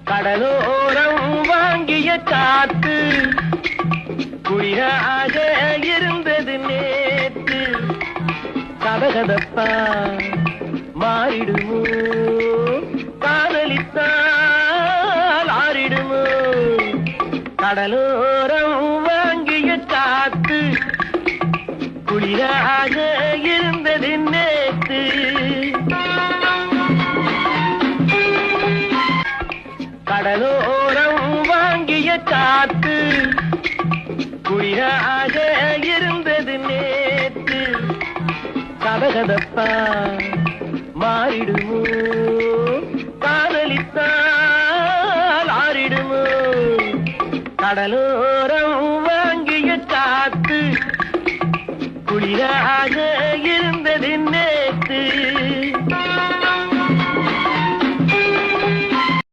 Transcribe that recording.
கடலோரம் வாங்கிய காத்து குளிராக இருந்தது நேற்று. கதகதப்பா மாறிடுமோ, காதலித்தால் ஆறிடுமோ. கடலோரம் வாங்கிய காத்து குளிராக இருந்தது நேற்று. கடலோரம் வாங்கிய காத்து குளிராக இருந்தது நேற்று. கதகதப்பா மாறிடுமோ, காதலித்தால் ஆறிடுமோ. கடலோரம்